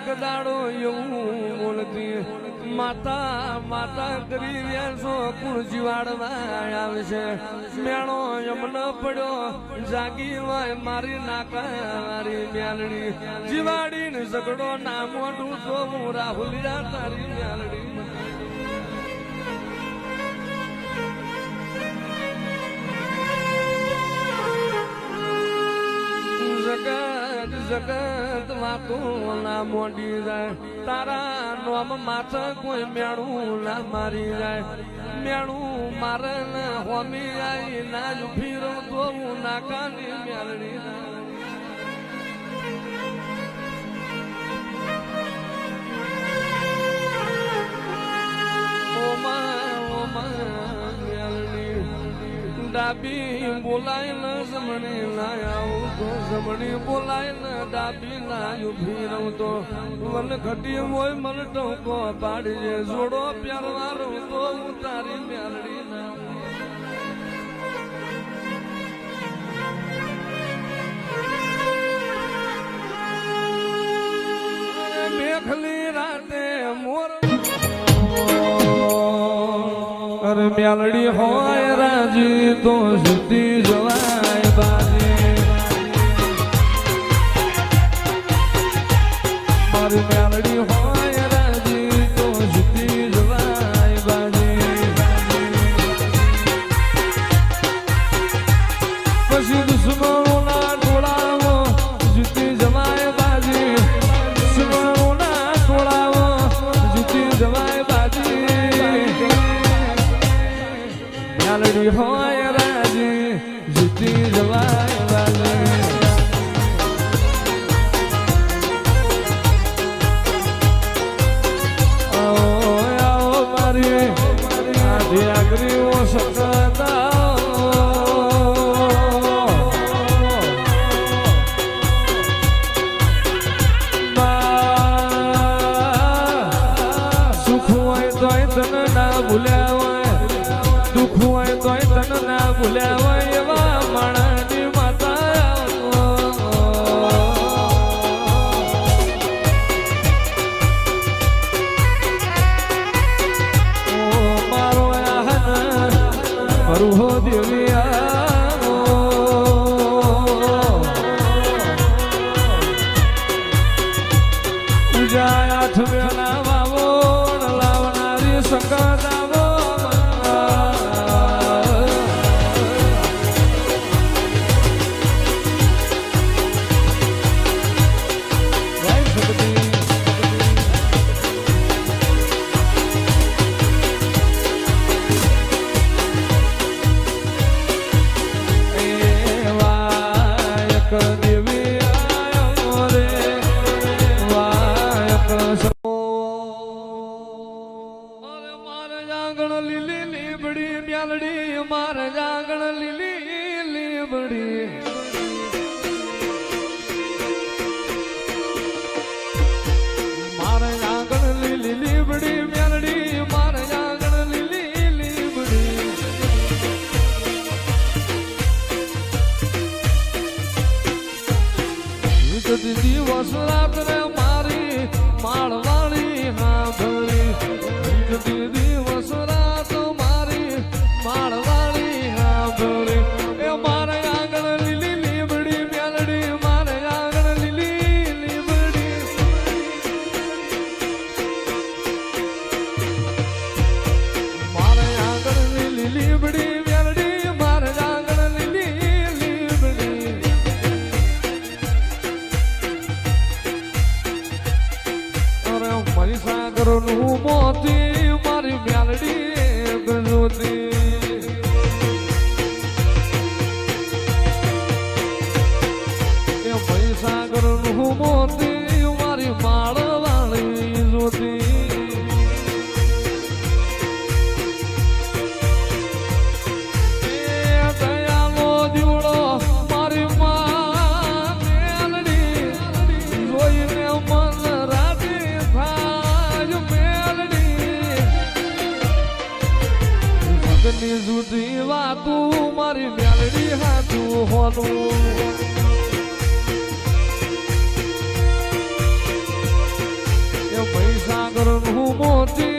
એક દાડો એવું બોલતી માતા માતા કરી રહ્યા છો કુળ જીવાડવા આવશે મેણો યમન પડ્યો જાગી હોય મારી નાકા મારી મ્યાલડી જીવાડી ને ઝઘડો ના મોઢું તો હું રાહુલિયા તારી મ્યાલડી જગત જગત વાતો ના મોડી જાય તારા નોમ માથે કોઈ મેણું ના મારી જાય મેણું મારે ને હોમી આવી ના જ ફીરો તો હું નાકાની મેળડી ડાબી બોલાય ને જમણી લાય આવું તો જમણી બોલાય ને ડાબી લાય ઉભી રહું તો મન ઘટી હોય મન ટોકો પાડીએ જોડો પ્યારવારો તો હું તારી મ્યાલડી ના મેઘલી રાતે મોર અરે મ્યાલડી હોય રાજી તો સુધી જવાય બાજી મારી મ્યાલડી હોય રાજી તો સુધી જવાય બાજી પછી દુશ્મનોના ટોળાવો જીતી જવાય બાજી દુશ્મનોના ટોળાવો જીતી જવાય બાજી મ્યાલડી હોય રાજી જીતી જવાય વાલી આવો મારી આધી આગરીઓ શકતા સુખ હોય તોય તને ના ભૂલ્યા દુઃખ હોય તોય તન ના ભૂલ્યા હોય એવા માણસની માતા મારો આહન મારું હો દેવિયા ઉજાય આઠ વેલા વાવો લાવનારી સંગત લીલી લીબડી મ્યાલડી મારે જાગણ લીલી લીબડી મારે જાગણ લીલી લીબડી મ્યાલડી મારે જાગણ લીલી લીબડી દિવસ રાત્રે મારી માળવાળી હા ભરી દિવસ રાત મારી માળવાળી હા ભરી એ મારે આંગણ લીલી લીબડી મ્યાલડી મારે આંગણ લીલી લીબડી મારે આંગણ લીલી લીબડી મ્યાલડી મારે આંગણ લીલી લીબડી અરે મારી સાગર નું મોતી મારી મ્યાલડી ગજોતી એ મહીસાગર નું મોતી મારી માળવાળી જોતી એ દયાલો દીવડો મારી મ્યાલડી જોઈને મન રાજી થાય મ્યાલડી જુદી વાતું મારી મ્યાલડી હાતું હોનું મોતી